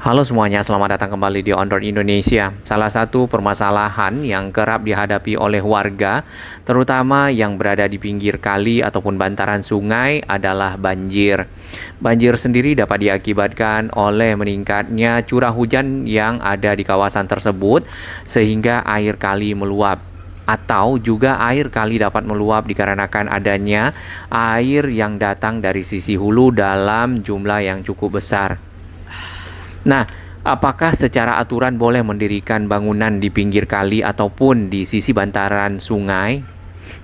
Halo semuanya, selamat datang kembali di On Road Indonesia. Salah satu permasalahan yang kerap dihadapi oleh warga, terutama yang berada di pinggir kali ataupun bantaran sungai, adalah banjir. Banjir sendiri dapat diakibatkan oleh meningkatnya curah hujan yang ada di kawasan tersebut, sehingga air kali meluap. Atau juga air kali dapat meluap dikarenakan adanya air yang datang dari sisi hulu dalam jumlah yang cukup besar. Nah, apakah secara aturan boleh mendirikan bangunan di pinggir kali ataupun di sisi bantaran sungai?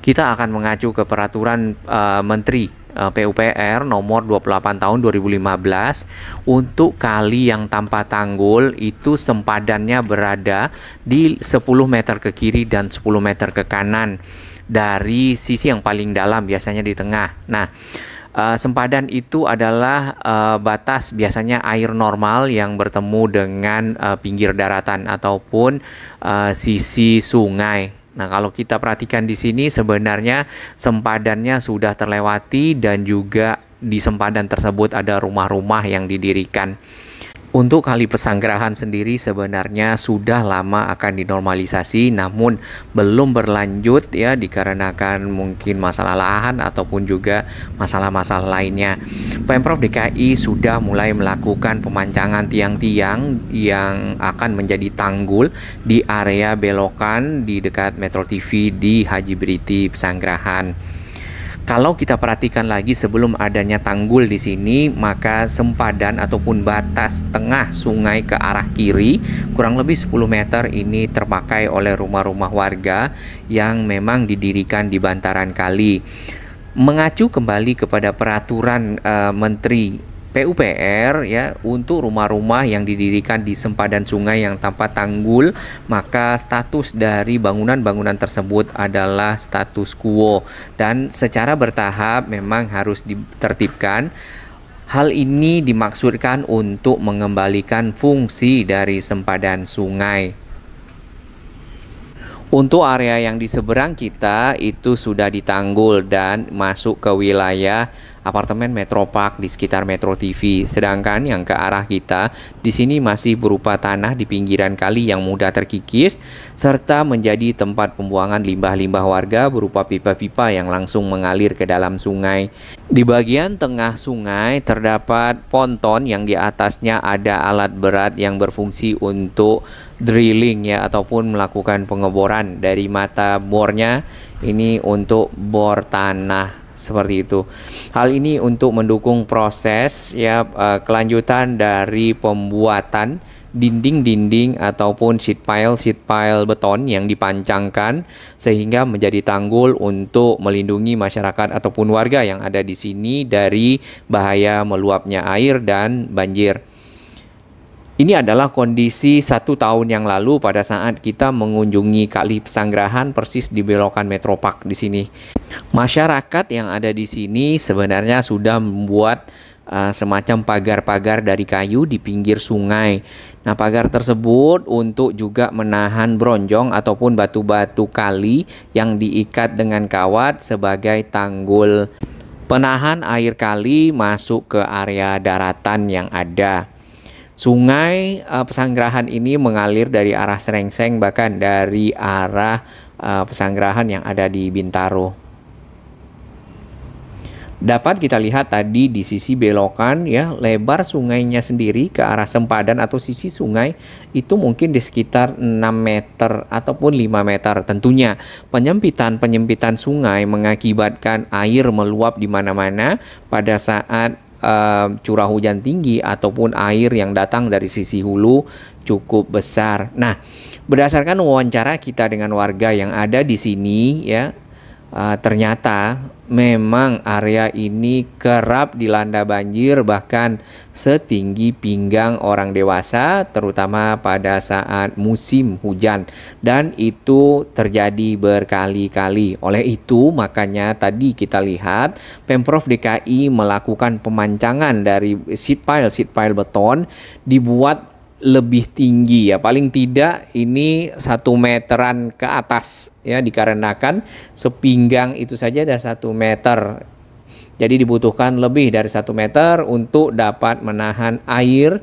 Kita akan mengacu ke peraturan Menteri PUPR nomor 28 tahun 2015 untuk kali yang tanpa tanggul itu sempadannya berada di 10 meter ke kiri dan 10 meter ke kanan dari sisi yang paling dalam, biasanya di tengah. Nah, sempadan itu adalah batas biasanya air normal yang bertemu dengan pinggir daratan ataupun sisi sungai. Nah, kalau kita perhatikan di sini sebenarnya sempadannya sudah terlewati dan juga di sempadan tersebut ada rumah-rumah yang didirikan. Untuk kali Pesanggerahan sendiri sebenarnya sudah lama akan dinormalisasi, namun belum berlanjut ya dikarenakan mungkin masalah lahan ataupun juga masalah-masalah lainnya. Pemprov DKI sudah mulai melakukan pemancangan tiang-tiang yang akan menjadi tanggul di area belokan di dekat Metro TV di Haji Briti Pesanggerahan. Kalau kita perhatikan lagi sebelum adanya tanggul di sini, maka sempadan ataupun batas tengah sungai ke arah kiri kurang lebih 10 meter ini terpakai oleh rumah-rumah warga yang memang didirikan di bantaran kali. Mengacu kembali kepada peraturan Menteri PUPR ya, untuk rumah-rumah yang didirikan di sempadan sungai yang tanpa tanggul, maka status dari bangunan-bangunan tersebut adalah status quo dan secara bertahap memang harus ditertibkan. Hal ini dimaksudkan untuk mengembalikan fungsi dari sempadan sungai. Untuk area yang di seberang kita itu sudah ditanggul dan masuk ke wilayah apartemen Metro Park di sekitar Metro TV. Sedangkan yang ke arah kita di sini masih berupa tanah di pinggiran kali yang mudah terkikis serta menjadi tempat pembuangan limbah-limbah warga berupa pipa-pipa yang langsung mengalir ke dalam sungai. Di bagian tengah sungai terdapat ponton yang di atasnya ada alat berat yang berfungsi untuk drilling ya ataupun melakukan pengeboran dari mata bornya ini untuk bor tanah seperti itu. Hal ini untuk mendukung proses ya kelanjutan dari pembuatan dinding-dinding ataupun sheet pile beton yang dipancangkan sehingga menjadi tanggul untuk melindungi masyarakat ataupun warga yang ada di sini dari bahaya meluapnya air dan banjir. Ini adalah kondisi 1 tahun yang lalu pada saat kita mengunjungi Kali Pesanggerahan persis di belokan Metro Park di sini. Masyarakat yang ada di sini sebenarnya sudah membuat semacam pagar-pagar dari kayu di pinggir sungai. Nah, pagar tersebut untuk juga menahan bronjong ataupun batu-batu kali yang diikat dengan kawat sebagai tanggul penahan air kali masuk ke area daratan yang ada. Sungai Pesanggerahan ini mengalir dari arah Serengseng bahkan dari arah Pesanggerahan yang ada di Bintaro. Dapat kita lihat tadi di sisi belokan ya, lebar sungainya sendiri ke arah sempadan atau sisi sungai itu mungkin di sekitar 6 meter ataupun 5 meter. Tentunya penyempitan sungai mengakibatkan air meluap di mana-mana pada saat curah hujan tinggi ataupun air yang datang dari sisi hulu cukup besar. Nah, berdasarkan wawancara kita dengan warga yang ada di sini ya, ternyata memang area ini kerap dilanda banjir bahkan setinggi pinggang orang dewasa terutama pada saat musim hujan dan itu terjadi berkali-kali. Oleh itu makanya tadi kita lihat Pemprov DKI melakukan pemancangan dari sheet pile beton dibuat lebih tinggi ya, paling tidak ini 1 meteran ke atas ya, dikarenakan sepinggang itu saja ada 1 meter. Jadi dibutuhkan lebih dari 1 meter untuk dapat menahan air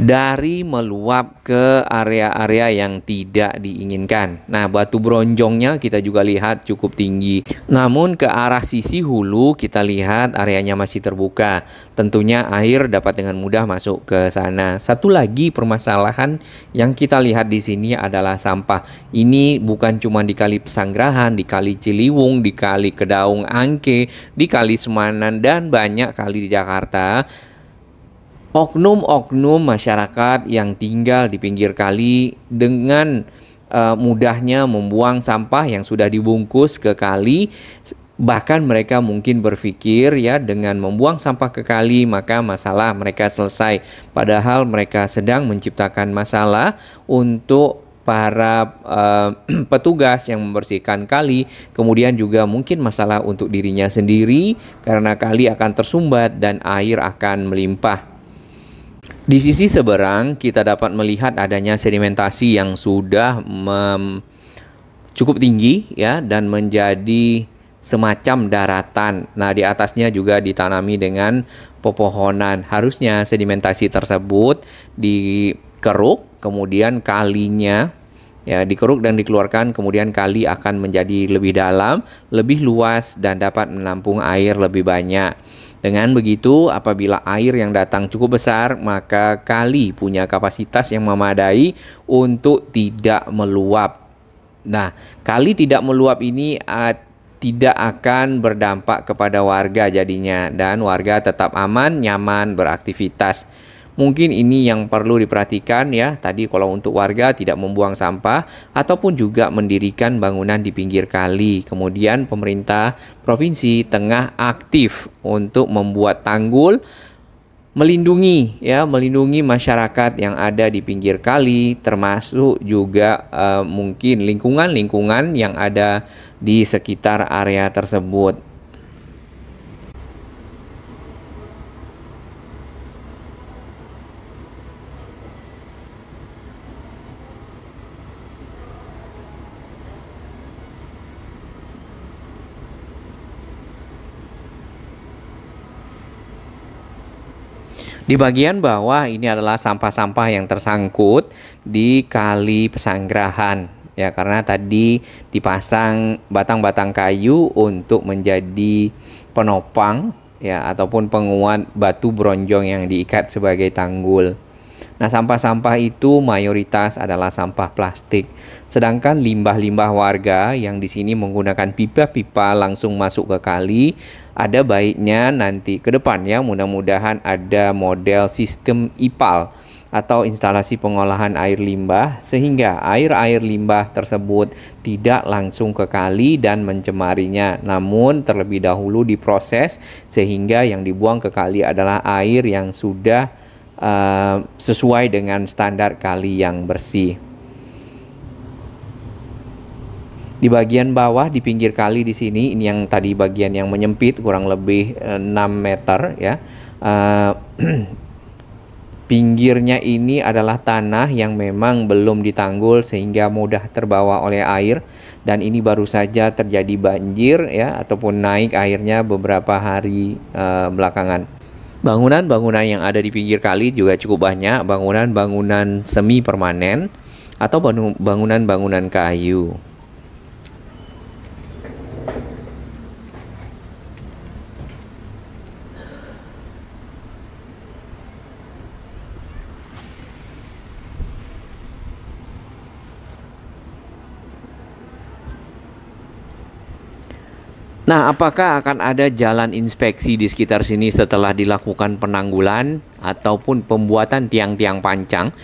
dari meluap ke area-area yang tidak diinginkan. Nah, batu bronjongnya kita juga lihat cukup tinggi. Namun ke arah sisi hulu kita lihat areanya masih terbuka. Tentunya air dapat dengan mudah masuk ke sana. Satu lagi permasalahan yang kita lihat di sini adalah sampah. Ini bukan cuma di Kali Pesanggerahan, di Kali Ciliwung, di Kali Kedaung Angke, di Kali Semanan, dan banyak kali di Jakarta. Oknum-oknum masyarakat yang tinggal di pinggir kali dengan mudahnya membuang sampah yang sudah dibungkus ke kali. Bahkan mereka mungkin berpikir ya dengan membuang sampah ke kali maka masalah mereka selesai. Padahal mereka sedang menciptakan masalah untuk para petugas yang membersihkan kali, kemudian juga mungkin masalah untuk dirinya sendiri karena kali akan tersumbat dan air akan melimpah. Di sisi seberang kita dapat melihat adanya sedimentasi yang sudah cukup tinggi ya dan menjadi semacam daratan. Nah, di atasnya juga ditanami dengan pepohonan. Harusnya sedimentasi tersebut dikeruk, kemudian kalinya ya dikeruk dan dikeluarkan, kemudian kali akan menjadi lebih dalam, lebih luas dan dapat menampung air lebih banyak. Dengan begitu, apabila air yang datang cukup besar, maka kali punya kapasitas yang memadai untuk tidak meluap. Nah, kali tidak meluap ini tidak akan berdampak kepada warga jadinya, dan warga tetap aman, nyaman beraktivitas. Mungkin ini yang perlu diperhatikan ya. Tadi kalau untuk warga tidak membuang sampah ataupun juga mendirikan bangunan di pinggir kali. Kemudian pemerintah provinsi tengah aktif untuk membuat tanggul melindungi masyarakat yang ada di pinggir kali, termasuk juga mungkin lingkungan-lingkungan yang ada di sekitar area tersebut. Di bagian bawah ini adalah sampah-sampah yang tersangkut di Kali Pesanggerahan ya, karena tadi dipasang batang-batang kayu untuk menjadi penopang ya ataupun penguat batu bronjong yang diikat sebagai tanggul. Nah, sampah-sampah itu mayoritas adalah sampah plastik. Sedangkan limbah-limbah warga yang di sini menggunakan pipa-pipa langsung masuk ke kali, ada baiknya nanti ke depan ya, mudah-mudahan ada model sistem IPAL atau instalasi pengolahan air limbah sehingga air-air limbah tersebut tidak langsung ke kali dan mencemarinya, namun terlebih dahulu diproses sehingga yang dibuang ke kali adalah air yang sudah sesuai dengan standar kali yang bersih. Di bagian bawah di pinggir kali di sini, ini yang tadi bagian yang menyempit kurang lebih 6 meter ya. Pinggirnya ini adalah tanah yang memang belum ditanggul sehingga mudah terbawa oleh air, dan ini baru saja terjadi banjir ya ataupun naik airnya beberapa hari belakangan. Bangunan-bangunan yang ada di pinggir kali juga cukup banyak, bangunan-bangunan semi permanen atau bangunan-bangunan kayu. Nah, apakah akan ada jalan inspeksi di sekitar sini setelah dilakukan penanggulan ataupun pembuatan tiang-tiang pancang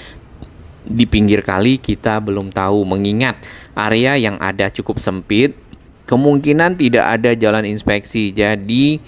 di pinggir kali? Kita belum tahu, mengingat area yang ada cukup sempit, kemungkinan tidak ada jalan inspeksi. Jadi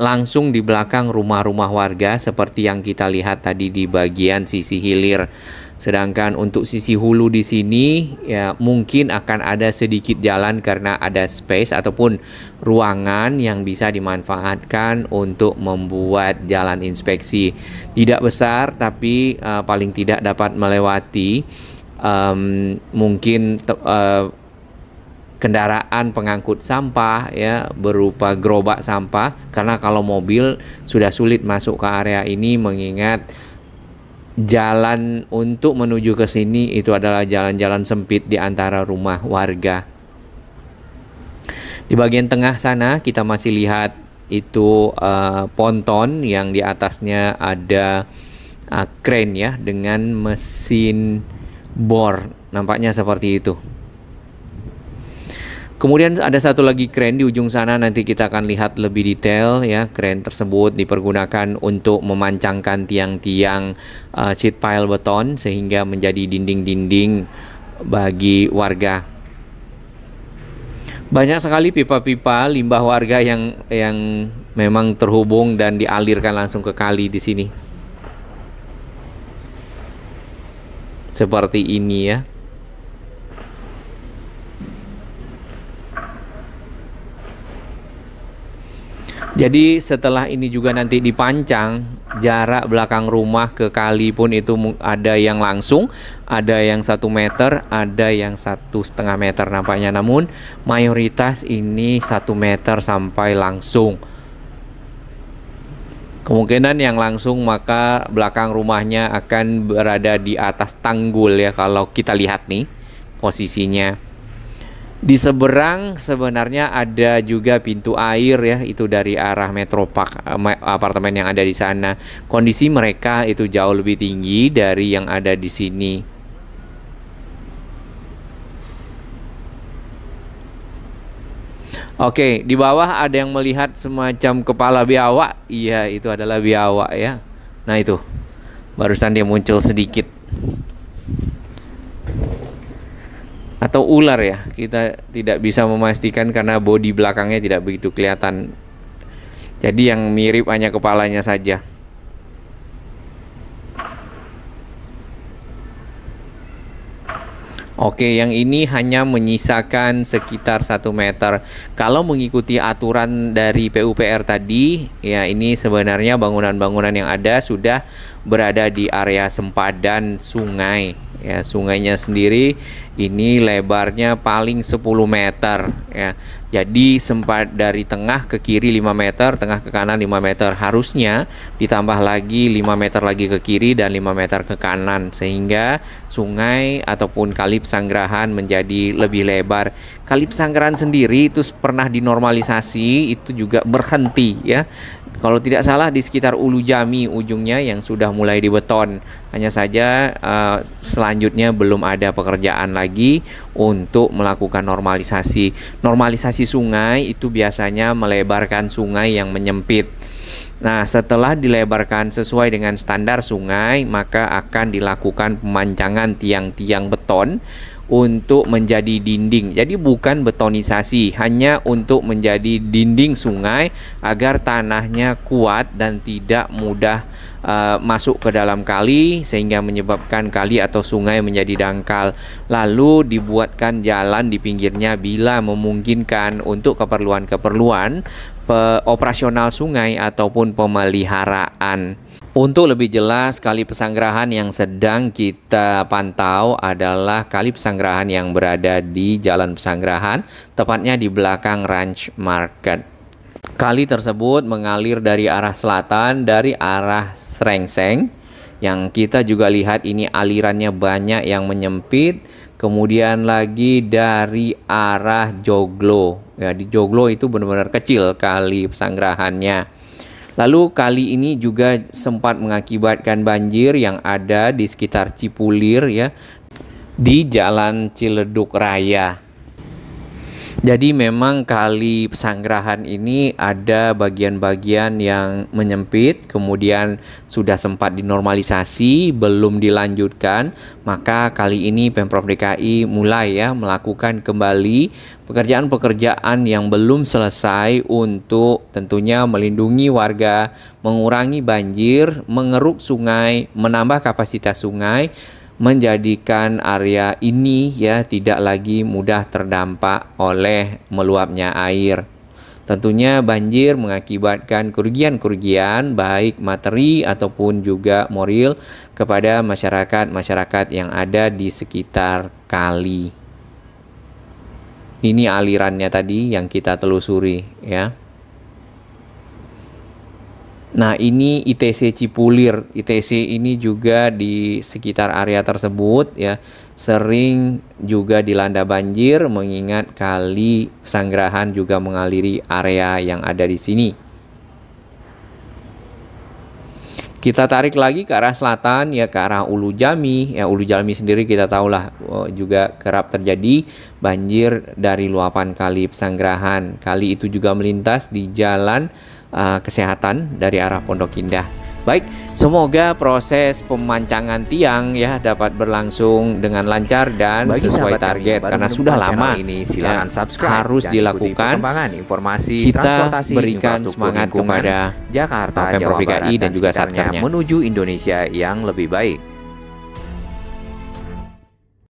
langsung di belakang rumah-rumah warga seperti yang kita lihat tadi di bagian sisi hilir. Sedangkan untuk sisi hulu di sini ya mungkin akan ada sedikit jalan karena ada space ataupun ruangan yang bisa dimanfaatkan untuk membuat jalan inspeksi. Tidak besar tapi paling tidak dapat melewati mungkin kendaraan pengangkut sampah ya berupa gerobak sampah, karena kalau mobil sudah sulit masuk ke area ini mengingat jalan untuk menuju ke sini itu adalah jalan-jalan sempit di antara rumah warga. Di bagian tengah sana kita masih lihat itu ponton yang di atasnya ada crane ya dengan mesin bor, nampaknya seperti itu. Kemudian ada satu lagi crane di ujung sana, nanti kita akan lihat lebih detail ya. Crane tersebut dipergunakan untuk memancangkan tiang-tiang sheet pile beton sehingga menjadi dinding-dinding bagi warga. Banyak sekali pipa-pipa limbah warga yang memang terhubung dan dialirkan langsung ke kali di sini. Seperti ini ya. Jadi setelah ini juga nanti dipancang, jarak belakang rumah ke kali pun itu ada yang langsung, ada yang 1 meter, ada yang 1,5 meter nampaknya. Namun mayoritas ini 1 meter sampai langsung. Kemungkinan yang langsung maka belakang rumahnya akan berada di atas tanggul ya, kalau kita lihat nih posisinya. Di seberang sebenarnya ada juga pintu air ya, itu dari arah Metropark apartemen yang ada di sana. Kondisi mereka itu jauh lebih tinggi dari yang ada di sini. Oke, di bawah ada yang melihat semacam kepala biawak. Iya, itu adalah biawak ya. Nah itu, barusan dia muncul sedikit. Atau ular ya, kita tidak bisa memastikan karena bodi belakangnya tidak begitu kelihatan. Jadi yang mirip hanya kepalanya saja. Oke, yang ini hanya menyisakan sekitar 1 meter. Kalau mengikuti aturan dari PUPR tadi, ya ini sebenarnya bangunan-bangunan yang ada sudah berada di area sempadan sungai. Ya, sungainya sendiri ini lebarnya paling 10 meter ya. Jadi sempat dari tengah ke kiri 5 meter, tengah ke kanan 5 meter. Harusnya ditambah lagi 5 meter lagi ke kiri dan 5 meter ke kanan, sehingga sungai ataupun kali Pesanggerahan menjadi lebih lebar. Kali Pesanggerahan sendiri itu pernah dinormalisasi, itu juga berhenti ya. Kalau tidak salah di sekitar Ulu Jami ujungnya yang sudah mulai dibeton. Hanya saja selanjutnya belum ada pekerjaan lagi untuk melakukan normalisasi. Normalisasi sungai itu biasanya melebarkan sungai yang menyempit. Nah, setelah dilebarkan sesuai dengan standar sungai, maka akan dilakukan pemancangan tiang-tiang beton untuk menjadi dinding. Jadi bukan betonisasi, hanya untuk menjadi dinding sungai agar tanahnya kuat dan tidak mudah masuk ke dalam kali sehingga menyebabkan kali atau sungai menjadi dangkal. Lalu dibuatkan jalan di pinggirnya bila memungkinkan untuk keperluan-keperluan operasional sungai ataupun pemeliharaan. Untuk lebih jelas, Kali Pesanggerahan yang sedang kita pantau adalah Kali Pesanggerahan yang berada di Jalan Pesanggerahan, tepatnya di belakang Ranch Market. Kali tersebut mengalir dari arah selatan, dari arah Srengseng. Yang kita juga lihat ini alirannya banyak yang menyempit. Kemudian lagi dari arah Joglo. Ya, di Joglo itu benar-benar kecil Kali Pesanggerahannya. Lalu kali ini juga sempat mengakibatkan banjir yang ada di sekitar Cipulir ya, di Jalan Ciledug Raya. Jadi memang Kali Pesanggerahan ini ada bagian-bagian yang menyempit, kemudian sudah sempat dinormalisasi, belum dilanjutkan. Maka kali ini Pemprov DKI mulai ya melakukan kembali pekerjaan-pekerjaan yang belum selesai untuk tentunya melindungi warga, mengurangi banjir, mengeruk sungai, menambah kapasitas sungai, menjadikan area ini ya tidak lagi mudah terdampak oleh meluapnya air. Tentunya banjir mengakibatkan kerugian-kerugian baik materi ataupun juga moral kepada masyarakat-masyarakat yang ada di sekitar kali. Ini alirannya tadi yang kita telusuri ya. Nah, ini ITC Cipulir. ITC ini juga di sekitar area tersebut ya sering juga dilanda banjir mengingat kali Pesanggerahan juga mengaliri area yang ada di sini. Kita tarik lagi ke arah selatan ya, ke arah Ulu Jami. Ya, Ulu Jami sendiri kita tahulah juga kerap terjadi banjir dari luapan kali Pesanggerahan. Kali itu juga melintas di jalan kesehatan dari arah Pondok Indah. Baik, semoga proses pemancangan tiang ya dapat berlangsung dengan lancar dan Bagi sesuai sahabat target yang karena baru sudah menemukan lama channel ini, silakan ya, subscribe harus dan dilakukan. ikuti perkembangan informasi Kita transportasi, berikan infrastruktur semangat lingkungan, kepada Jakarta, Pemprov Jawa DKI Barat dan juga sekitarnya Satkernya menuju Indonesia yang lebih baik.